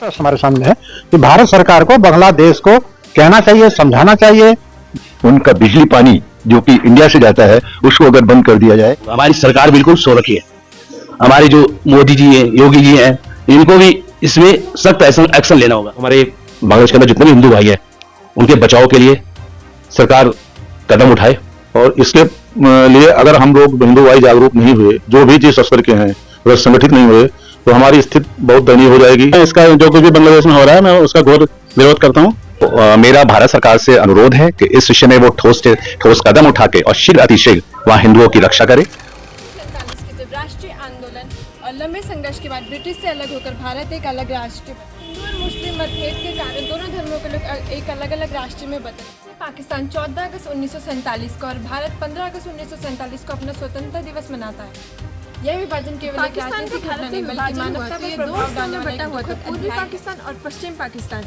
प्रश्न हमारे सामने है कि भारत सरकार को बांग्लादेश को कहना चाहिए, समझाना चाहिए। उनका बिजली पानी जो कि इंडिया से जाता है उसको अगर बंद कर दिया जाए। हमारी सरकार बिल्कुल सो रखी है। हमारे जो मोदी जी हैं, योगी जी हैं, इनको भी इसमें सख्त एक्शन लेना होगा। हमारे बांग्लादेश के अंदर जितने भी हिंदू भाई हैं उनके बचाव के लिए सरकार कदम उठाए। और इसके लिए अगर हम लोग हिंदू भाई जागरूक नहीं हुए, जो भी चीज अस्तर के हैं, अगर संगठित नहीं हुए तो हमारी स्थिति बहुत दयनीय हो जाएगी। इसका जो कुछ भी बांग्लादेश में हो रहा है मैं उसका घोर विरोध करता हूँ। मेरा भारत सरकार से अनुरोध है कि इस विषय में वो ठोस कदम उठा के और शीघ्र अतिशीघ्र वहाँ हिंदुओं की रक्षा करे। राष्ट्रीय आंदोलन और लंबे संघर्ष के बाद ब्रिटिश से अलग होकर भारत एक अलग राष्ट्र। हिंदू और मुस्लिम मतभेद के कारण दोनों धर्मों के लोग एक अलग अलग राष्ट्र में बदले। पाकिस्तान 14 अगस्त 1947 को और भारत 15 अगस्त 1947 को अपना स्वतंत्रता दिवस मनाता है। यह विभाजन केवल पाकिस्तान का भारत से बल्कि मानवता पर प्रभाव डालने वाला हुआ था। पूर्वी पाकिस्तान और पश्चिम पाकिस्तान।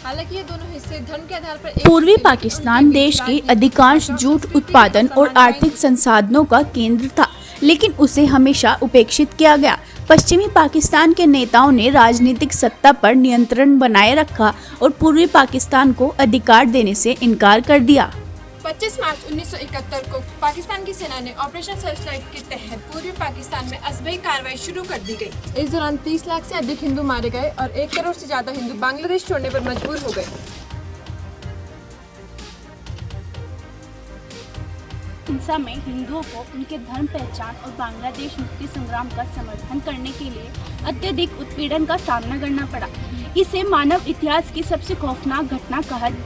हालांकि ये दोनों हिस्से धर्म के आधार पर पूर्वी पाकिस्तान देश के अधिकांश जूट उत्पादन और आर्थिक संसाधनों का केंद्र था, लेकिन उसे हमेशा उपेक्षित किया गया। पश्चिमी पाकिस्तान के नेताओं ने राजनीतिक सत्ता पर नियंत्रण बनाए रखा और पूर्वी पाकिस्तान को अधिकार देने से इनकार कर दिया। 25 मार्च 1971 को पाकिस्तान की सेना ने ऑपरेशन सर्चलाइट के तहत पूर्वी पाकिस्तान में अजबई कार्रवाई शुरू कर दी गई। इस दौरान 30 लाख से अधिक हिंदू मारे गए और 1 करोड़ से ज्यादा हिंदू बांग्लादेश छोड़ने पर मजबूर हो गए। हिंसा में हिंदुओं को उनके धर्म पहचान और बांग्लादेश मुक्ति संग्राम का समर्थन करने के लिए अत्यधिक उत्पीड़न का सामना करना पड़ा। इसे मानव इतिहास की सबसे खौफनाक घटना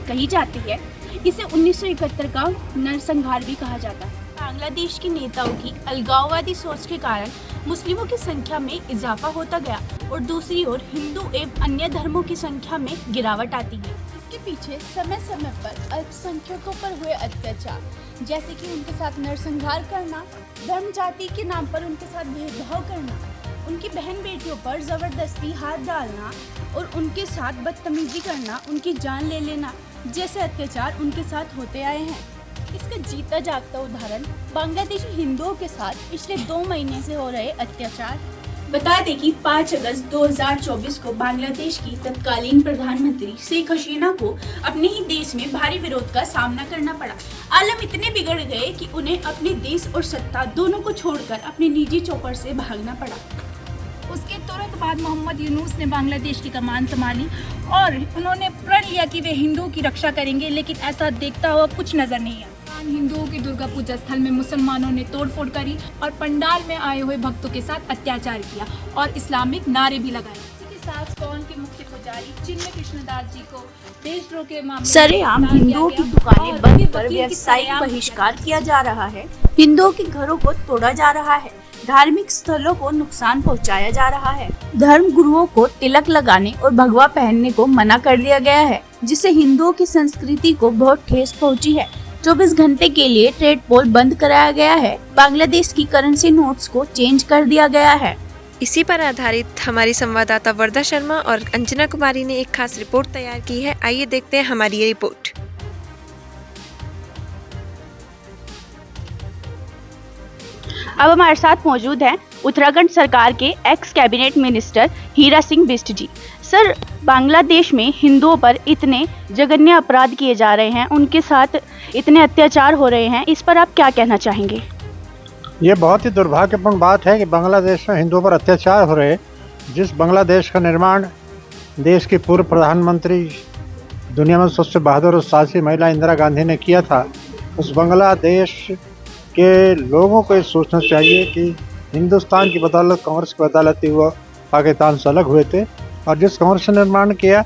कही जाती है। इसे 1971 का नरसंहार भी कहा जाता है। बांग्लादेश के नेताओं की अलगाववादी सोच के कारण मुस्लिमों की संख्या में इजाफा होता गया और दूसरी ओर हिंदू एवं अन्य धर्मों की संख्या में गिरावट आती है। इसके पीछे समय समय पर अल्पसंख्यकों पर हुए अत्याचार, जैसे कि उनके साथ नरसंहार करना, धर्म जाति के नाम पर उनके साथ भेदभाव करना, उनकी बहन बेटियों पर जबरदस्ती हाथ डालना और उनके साथ बदतमीजी करना, उनकी जान ले लेना जैसे अत्याचार उनके साथ होते आए हैं। इसका जीता जागता उदाहरण बांग्लादेशी हिंदुओं के साथ पिछले 2 महीने से हो रहे अत्याचार। बता दें कि 5 अगस्त 2024 को बांग्लादेश की तत्कालीन प्रधानमंत्री शेख हसीना को अपने ही देश में भारी विरोध का सामना करना पड़ा। आलम इतने बिगड़ गए कि उन्हें अपने देश और सत्ता दोनों को छोड़कर अपने निजी चौपर से भागना पड़ा। उसके तुरंत बाद मोहम्मद यूनुस ने बांग्लादेश की कमान संभाली और उन्होंने प्रण लिया कि वे हिंदुओं की रक्षा करेंगे, लेकिन ऐसा देखता हुआ कुछ नजर नहीं आया। हिंदुओं की दुर्गा पूजा स्थल में मुसलमानों ने तोड़फोड़ करी और पंडाल में आए हुए भक्तों के साथ अत्याचार किया और इस्लामिक नारे भी लगाए। इसी के साथ कौन के मुख्य पुजारी चिन्मय कृष्णदास जी को देशद्रोह के मामले सरेआम हिंदुओं की दुकानें बंद कर व्यावसायिक बहिष्कार किया जा रहा है। हिंदुओं के घरों को तोड़ा जा रहा है। धार्मिक स्थलों को नुकसान पहुंचाया जा रहा है। धर्म गुरुओं को तिलक लगाने और भगवा पहनने को मना कर दिया गया है, जिससे हिंदुओं की संस्कृति को बहुत ठेस पहुंची है। 24 घंटे के लिए ट्रेड पोल बंद कराया गया है। बांग्लादेश की करेंसी नोट्स को चेंज कर दिया गया है। इसी पर आधारित हमारी संवाददाता वर्दा शर्मा और अंजना कुमारी ने एक खास रिपोर्ट तैयार की है। आइए देखते हैं हमारी ये रिपोर्ट। अब हमारे साथ मौजूद हैं उत्तराखंड सरकार के x cabinet minister Hira Singh Bisht जी। सर, बांग्लादेश में हिंदुओं पर इतने जघन्य अपराध किए जा रहे हैं, उनके साथ इतने अत्याचार हो रहे हैं, इस पर आप क्या कहना चाहेंगे? ये बहुत ही दुर्भाग्यपूर्ण बात है कि बांग्लादेश में हिंदुओं पर अत्याचार हो रहे। जिस बांग्लादेश का निर्माण देश की पूर्व प्रधानमंत्री, दुनिया में सबसे बहादुर और साहसी महिला इंदिरा गांधी ने किया था, उस बांग्लादेश के लोगों को ये सोचना चाहिए कि हिंदुस्तान की बदौलत, कांग्रेस की बदौलत ही वो पाकिस्तान से अलग हुए थे और जिस कांग्रेस ने निर्माण किया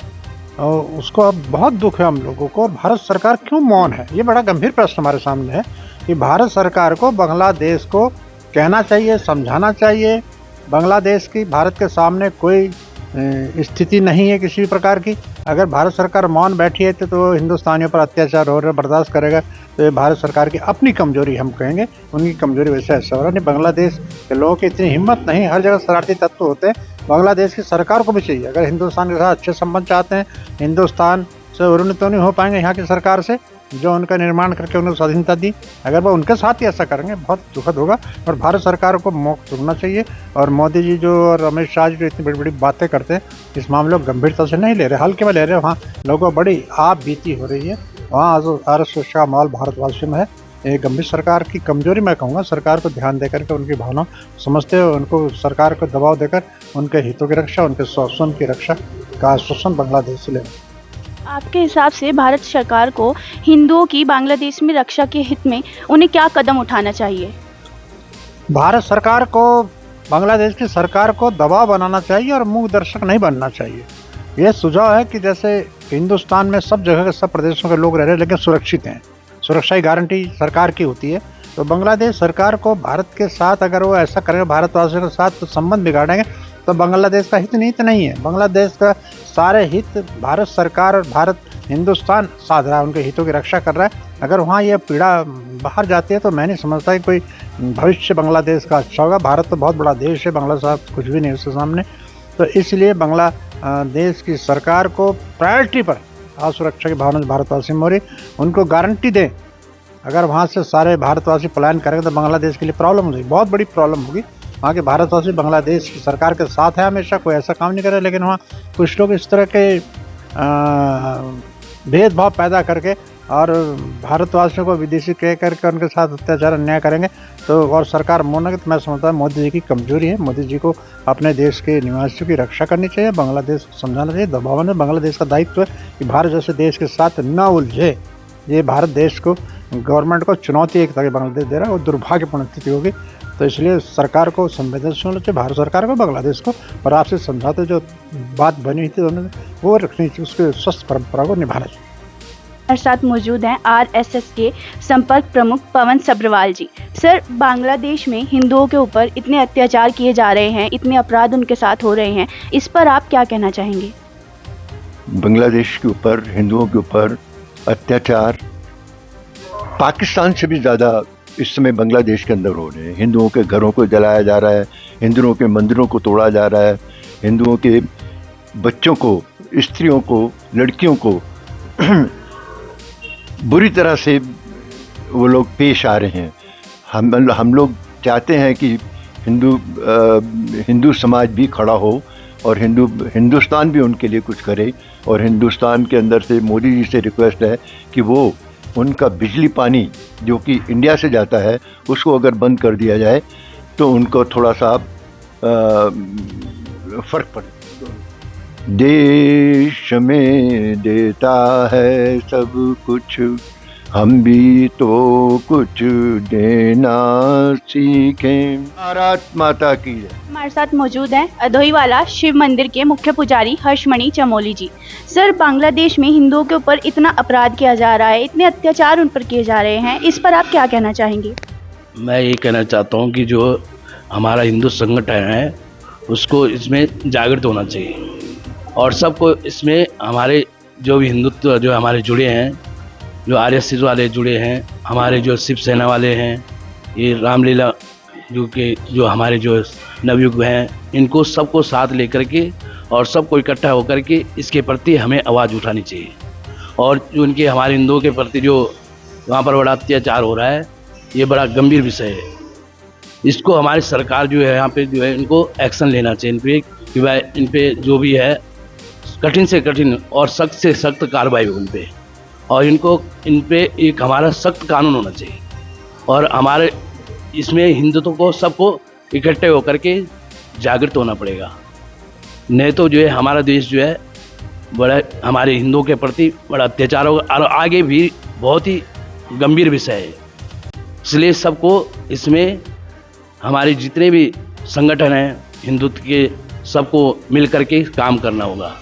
उसको अब बहुत दुख है हम लोगों को। भारत सरकार क्यों मौन है? ये बड़ा गंभीर प्रश्न हमारे सामने है कि भारत सरकार को बांग्लादेश को कहना चाहिए, समझाना चाहिए। बांग्लादेश की भारत के सामने कोई स्थिति नहीं है किसी भी प्रकार की। अगर भारत सरकार मौन बैठी है तो हिंदुस्तानियों पर अत्याचार हो रहे बर्दाश्त करेगा तो ये भारत सरकार की अपनी कमजोरी हम कहेंगे। उनकी कमजोरी वैसे ऐसा हो रहा नहीं। बांग्लादेश के लोगों की इतनी हिम्मत नहीं, हर जगह शरारती तत्व होते हैं। बांग्लादेश की सरकार को भी चाहिए, अगर हिंदुस्तान के साथ अच्छे संबंध चाहते हैं, हिंदुस्तान से उन्नत तो नहीं हो पाएंगे यहाँ की सरकार से, जो उनका निर्माण करके उन्हें स्वाधीनता दी, अगर वो उनके साथ ही ऐसा करेंगे बहुत दुखद होगा। और भारत सरकार को मौका चुनना चाहिए। और मोदी जी जो और अमित शाह जी जो इतनी बड़ी बड़ी बातें करते हैं, इस मामले को गंभीरता से नहीं ले रहे, हल्के में ले रहे। वहाँ लोगों को बड़ी आप बीती हो रही है। वहाँ RSS का माहौल भारतवासियों में है। ये गंभीर सरकार की कमजोरी मैं कहूँगा। सरकार को ध्यान देकर के उनकी भावना समझते हुए उनको सरकार को दबाव देकर उनके हितों की रक्षा, उनके शोषण की रक्षा का आश्वासन बांग्लादेश से लेना। आपके हिसाब से भारत सरकार को हिंदुओं की बांग्लादेश में रक्षा के हित में उन्हें क्या कदम उठाना चाहिए? भारत सरकार को बांग्लादेश की सरकार को दबाव बनाना चाहिए और मूक दर्शक नहीं बनना चाहिए। यह सुझाव है कि जैसे हिंदुस्तान में सब जगह के सब प्रदेशों के लोग रह रहे हैं लेकिन सुरक्षित हैं, सुरक्षा की गारंटी सरकार की होती है। तो बांग्लादेश सरकार को भारत के साथ अगर वो ऐसा करेंगे, भारतवासियों के साथ तो संबंध बिगाड़ेंगे, तो बांग्लादेश का हित निहित नहीं है। बांग्लादेश का सारे हित भारत सरकार और भारत हिंदुस्तान साध रहा है, उनके हितों की रक्षा कर रहा है। अगर वहाँ ये पीड़ा बाहर जाती है तो मैं नहीं समझता कि कोई भविष्य बांग्लादेश का अच्छा होगा। भारत तो बहुत बड़ा देश है, बांग्लादेश कुछ भी नहीं उसके सामने। तो इसलिए बांग्लादेश की सरकार को प्रायोरिटी पर असुरक्षा की भावना भारतवासी में हो रही, उनको गारंटी दें। अगर वहाँ से सारे भारतवासी पलायन करेंगे तो बांग्लादेश के लिए प्रॉब्लम होगी, बहुत बड़ी प्रॉब्लम होगी। वहाँ के भारतवासी बांग्लादेश की सरकार के साथ है हमेशा, कोई ऐसा काम नहीं करे। लेकिन वहाँ कुछ लोग इस तरह के भेदभाव पैदा करके और भारतवासियों को विदेशी कह करके उनके साथ अत्याचार अन्याय करेंगे तो और सरकार मोनेगी, तो मैं समझता हूँ मोदी जी की कमजोरी है। मोदी जी को अपने देश के निवासियों की रक्षा करनी चाहिए, बांग्लादेश को समझाना चाहिए। दबाव में बांग्लादेश का दायित्व है कि भारत जैसे देश के साथ न उलझे। ये भारत देश को गवर्नमेंट को चुनौती एक तरह बांग्लादेश दे रहा है, वो दुर्भाग्यपूर्ण स्थिति होगी। तो इसलिए सरकार को संवेदनशील होना चाहिए, भारत सरकार को बांग्लादेश को, और आपसे समझाते जो बात बनी हुई थी उन्होंने वो रखनी चाहिए, उसके स्वस्थ परंपरा को निभाना चाहिए। हमारे साथ मौजूद हैं RSS के संपर्क प्रमुख पवन सब्रवाल जी। सर, बांग्लादेश में हिंदुओं के ऊपर इतने अत्याचार किए जा रहे हैं, इतने अपराध उनके साथ हो रहे हैं, इस पर आप क्या कहना चाहेंगे? बांग्लादेश के ऊपर, हिंदुओं के ऊपर अत्याचार पाकिस्तान से भी ज़्यादा इस समय बांग्लादेश के अंदर हो रहे हैं। हिंदुओं के घरों को जलाया जा रहा है, हिंदुओं के मंदिरों को तोड़ा जा रहा है, हिंदुओं के बच्चों को, स्त्रियों को, लड़कियों को बुरी तरह से वो लोग पेश आ रहे हैं। हम लोग चाहते हैं कि हिंदू समाज भी खड़ा हो और हिंदुस्तान भी उनके लिए कुछ करे। और हिंदुस्तान के अंदर से मोदी जी से रिक्वेस्ट है कि वो उनका बिजली पानी जो कि इंडिया से जाता है उसको अगर बंद कर दिया जाए तो उनको थोड़ा सा फर्क पड़े। देश में देता है सब कुछ, हम भी तो कुछ देना सीखें। भारत माता की जय। हमारे साथ मौजूद हैं अधोईवाला शिव मंदिर के मुख्य पुजारी हर्षमणि चमोली जी। सर, बांग्लादेश में हिंदुओं के ऊपर इतना अपराध किया जा रहा है, इतने अत्याचार उन पर किए जा रहे हैं, इस पर आप क्या कहना चाहेंगे? मैं ये कहना चाहता हूँ कि जो हमारा हिंदू संगठन है उसको इसमें जागृत होना चाहिए और सबको इसमें हमारे जो भी हिंदुत्व जो हमारे जुड़े हैं, जो RSS वाले जुड़े हैं, हमारे जो शिवसेना वाले हैं, ये रामलीला जो हमारे जो नवयुग हैं, इनको सबको साथ लेकर के और सबको इकट्ठा होकर के इसके प्रति हमें आवाज़ उठानी चाहिए। और जो इनके हमारे हिंदुओं के प्रति जो वहाँ पर बड़ा अत्याचार हो रहा है, ये बड़ा गंभीर विषय है। इसको हमारी सरकार जो है यहाँ पे जो है इनको एक्शन लेना चाहिए इन पे कि भाई इन पे जो भी है कठिन से कठिन और सख्त से सख्त कार्रवाई हो उन पे, और इन पे एक हमारा सख्त कानून होना चाहिए। और हमारे इसमें हिंदुत्व को सबको इकट्ठे होकर के जागृत होना पड़ेगा, नहीं तो जो है हमारा देश जो है बड़ा हमारे हिंदुओं के प्रति बड़ा अत्याचार होगा और आगे भी बहुत ही गंभीर विषय है। इसलिए सबको इसमें हमारे जितने भी संगठन हैं हिंदुत्व के, सबको मिल करके काम करना होगा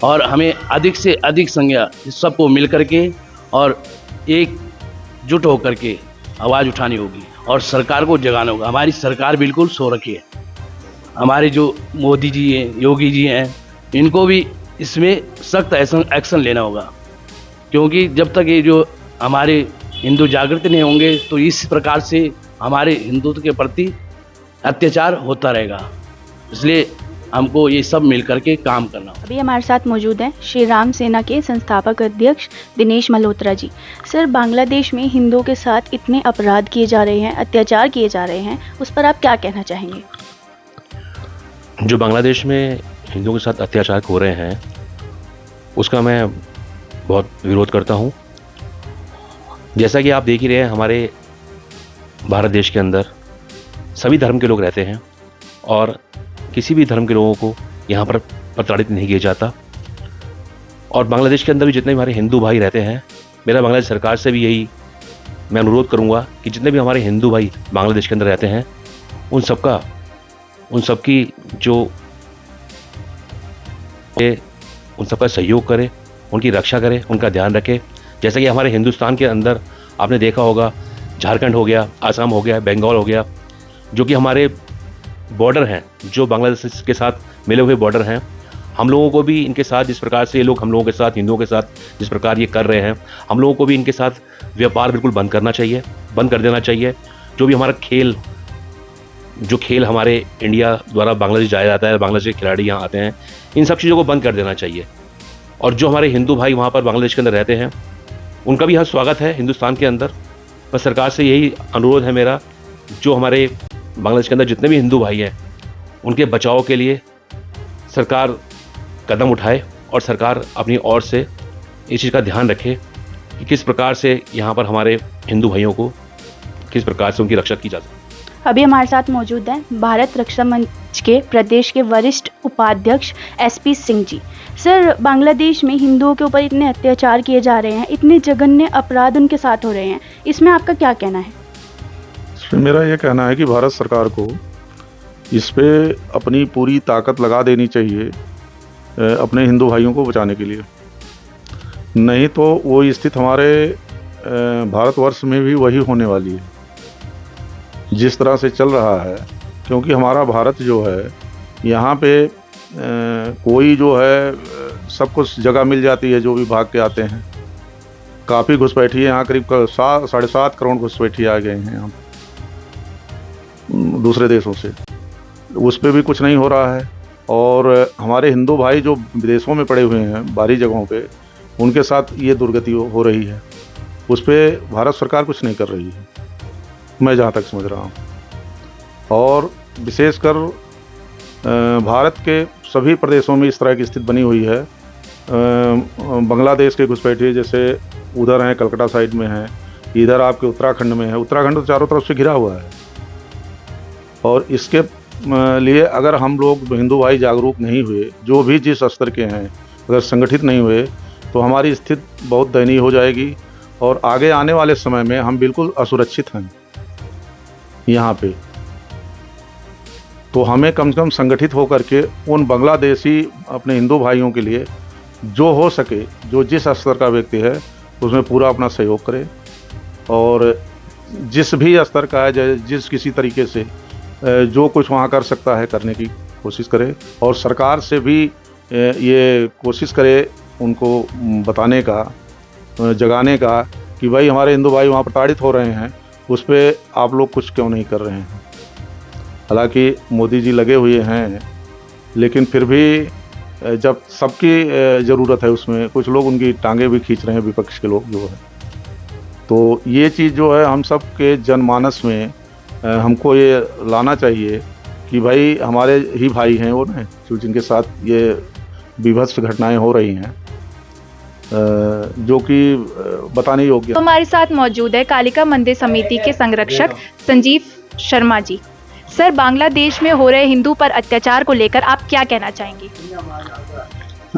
और हमें अधिक से अधिक संख्या सबको मिल करके और एकजुट होकर के आवाज़ उठानी होगी और सरकार को जगाना होगा। हमारी सरकार बिल्कुल सो रखी है। हमारे जो मोदी जी हैं, योगी जी हैं, इनको भी इसमें सख्त एक्शन लेना होगा, क्योंकि जब तक ये जो हमारे हिंदू जागृत नहीं होंगे तो इस प्रकार से हमारे हिंदुत्व के प्रति अत्याचार होता रहेगा। इसलिए हमको ये सब मिल करके काम करना। अभी हमारे साथ मौजूद हैं श्री राम सेना के संस्थापक अध्यक्ष दिनेश मल्होत्रा जी। सर, बांग्लादेश में हिंदुओं के साथ इतने अपराध किए जा रहे हैं, अत्याचार किए जा रहे हैं, उस पर आप क्या कहना चाहेंगे? जो बांग्लादेश में हिंदुओं के साथ अत्याचार हो रहे हैं उसका मैं बहुत विरोध करता हूँ। जैसा कि आप देख ही रहे हैं, हमारे भारत देश के अंदर सभी धर्म के लोग रहते हैं और किसी भी धर्म के लोगों को यहाँ पर प्रताड़ित नहीं किया जाता। और बांग्लादेश के अंदर भी जितने भी हमारे हिंदू भाई रहते हैं, मेरा बांग्लादेश सरकार से भी यही मैं अनुरोध करूँगा कि जितने भी हमारे हिंदू भाई बांग्लादेश के अंदर रहते हैं उन सबका सहयोग करे, उनकी रक्षा करे, उनका ध्यान रखे। जैसे कि हमारे हिंदुस्तान के अंदर आपने देखा होगा, झारखंड हो गया, आसाम हो गया, बंगाल हो गया, जो कि हमारे बॉर्डर हैं, जो बांग्लादेश के साथ मिले हुए बॉर्डर हैं। हम लोगों को भी इनके साथ जिस प्रकार से ये लोग हम लोगों के साथ, हिंदुओं के साथ जिस प्रकार ये कर रहे हैं, हम लोगों को भी इनके साथ व्यापार बिल्कुल बंद कर देना चाहिए। जो भी हमारा खेल हमारे इंडिया द्वारा बांग्लादेश जाया जाता है, बांग्लादेश के खिलाड़ी यहाँ आते हैं, इन सब चीज़ों को बंद कर देना चाहिए। और जो हमारे हिंदू भाई वहाँ पर बांग्लादेश के अंदर रहते हैं उनका भी यहाँ स्वागत है हिंदुस्तान के अंदर। बस सरकार से यही अनुरोध है मेरा, जो हमारे बांग्लादेश के अंदर जितने भी हिंदू भाई हैं उनके बचाव के लिए सरकार कदम उठाए और सरकार अपनी ओर से इस चीज़ का ध्यान रखे कि किस प्रकार से यहाँ पर हमारे हिंदू भाइयों को किस प्रकार से उनकी रक्षा की जा सके। अभी हमारे साथ मौजूद हैं भारत रक्षा मंच के प्रदेश के वरिष्ठ उपाध्यक्ष SP सिंह जी। सर, बांग्लादेश में हिंदुओं के ऊपर इतने अत्याचार किए जा रहे हैं, इतने जघन्य अपराध उनके साथ हो रहे हैं, इसमें आपका क्या कहना है? इसमें मेरा ये कहना है कि भारत सरकार को इस पे अपनी पूरी ताकत लगा देनी चाहिए अपने हिंदू भाइयों को बचाने के लिए। नहीं तो वो स्थिति हमारे भारतवर्ष में भी वही होने वाली है जिस तरह से चल रहा है। क्योंकि हमारा भारत जो है, यहाँ पे कोई जो है सब कुछ जगह मिल जाती है, जो भी भाग के आते हैं। काफ़ी घुसपैठिए यहाँ, करीब 7.5 करोड़ घुसपैठिए आ गए हैं यहाँ दूसरे देशों से, उस पर भी कुछ नहीं हो रहा है। और हमारे हिंदू भाई जो विदेशों में पड़े हुए हैं बाहरी जगहों पे, उनके साथ ये दुर्गति हो रही है, उस पर भारत सरकार कुछ नहीं कर रही है, मैं जहाँ तक समझ रहा हूँ। और विशेषकर भारत के सभी प्रदेशों में इस तरह की स्थिति बनी हुई है। बांग्लादेश के घुसपैठिए जैसे उधर हैं, कलकत्ता साइड में हैं, इधर आपके उत्तराखंड में है। उत्तराखंड तो चारों तरफ से घिरा हुआ है। और इसके लिए अगर हम लोग हिंदू भाई जागरूक नहीं हुए, जो भी जिस स्तर के हैं, अगर संगठित नहीं हुए, तो हमारी स्थिति बहुत दयनीय हो जाएगी। और आगे आने वाले समय में हम बिल्कुल असुरक्षित हैं यहाँ पे। तो हमें कम से कम संगठित होकर के उन बांग्लादेशी अपने हिंदू भाइयों के लिए जो हो सके, जो जिस स्तर का व्यक्ति है, उसमें पूरा अपना सहयोग करे। और जिस भी स्तर का है, जिस किसी तरीके से जो कुछ वहाँ कर सकता है करने की कोशिश करे। और सरकार से भी ये कोशिश करे उनको बताने का, जगाने का कि भाई हमारे हिंदू भाई वहाँ प्रताड़ित हो रहे हैं, उस पर आप लोग कुछ क्यों नहीं कर रहे हैं। हालांकि मोदी जी लगे हुए हैं, लेकिन फिर भी जब सबकी ज़रूरत है उसमें, कुछ लोग उनकी टांगे भी खींच रहे हैं, विपक्ष के लोग जो है। तो ये चीज़ जो है हम सब के जनमानस में हमको ये लाना चाहिए कि भाई हमारे ही भाई हैं वो ना, जिनके साथ ये विभत्स घटनाएं हो रही हैं, जो कि बताने योग्य। तो हमारे साथ मौजूद है कालिका मंदिर समिति के संरक्षक संजीव शर्मा जी। सर, बांग्लादेश में हो रहे हिंदू पर अत्याचार को लेकर आप क्या कहना चाहेंगे?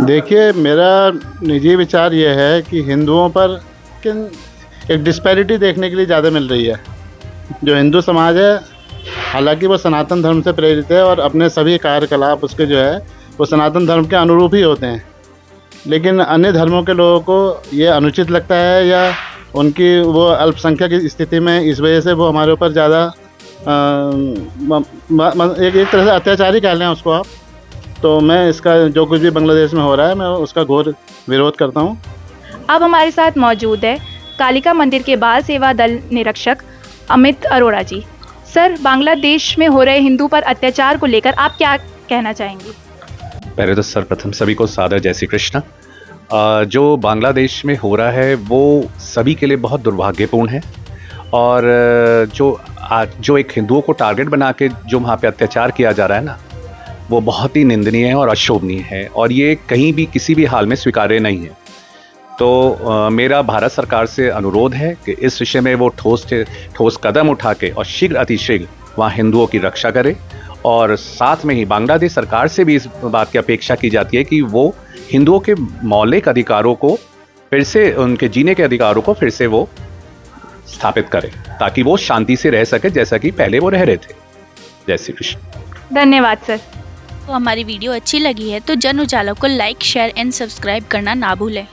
देखिए, मेरा निजी विचार ये है कि हिंदुओं पर एक डिस्पैरिटी देखने के लिए ज़्यादा मिल रही है। जो हिंदू समाज है, हालांकि वो सनातन धर्म से प्रेरित है और अपने सभी कार्यकलाप उसके जो है वो सनातन धर्म के अनुरूप ही होते हैं, लेकिन अन्य धर्मों के लोगों को ये अनुचित लगता है या उनकी वो अल्पसंख्यक की स्थिति में, इस वजह से वो हमारे ऊपर ज़्यादा एक तरह से अत्याचार ही कह लें उसको आप। तो मैं इसका जो कुछ भी बांग्लादेश में हो रहा है, मैं उसका घोर विरोध करता हूँ। अब हमारे साथ मौजूद है कालिका मंदिर के बाल सेवा दल निरीक्षक अमित अरोड़ा जी। सर, बांग्लादेश में हो रहे हिंदू पर अत्याचार को लेकर आप क्या कहना चाहेंगी? पहले तो सर्वप्रथम सभी को सादर जय श्री कृष्ण। जो बांग्लादेश में हो रहा है वो सभी के लिए बहुत दुर्भाग्यपूर्ण है और जो एक हिंदुओं को टारगेट बना के जो वहाँ पे अत्याचार किया जा रहा है ना, वो बहुत ही निंदनीय है और अशोभनीय है और ये कहीं भी किसी भी हाल में स्वीकार्य नहीं है। तो मेरा भारत सरकार से अनुरोध है कि इस विषय में वो ठोस कदम उठा के और शीघ्र अतिशीघ्र वहाँ हिंदुओं की रक्षा करे और साथ में ही बांग्लादेश सरकार से भी इस बात की अपेक्षा की जाती है कि वो हिंदुओं के मौलिक अधिकारों को फिर से, उनके जीने के अधिकारों को फिर से वो स्थापित करें ताकि वो शांति से रह सके जैसा कि पहले वो रह रहे थे। जय श्री कृष्ण। धन्यवाद सर। तो हमारी वीडियो अच्छी लगी है तो जन उजाला को लाइक, शेयर एंड सब्सक्राइब करना ना भूलें।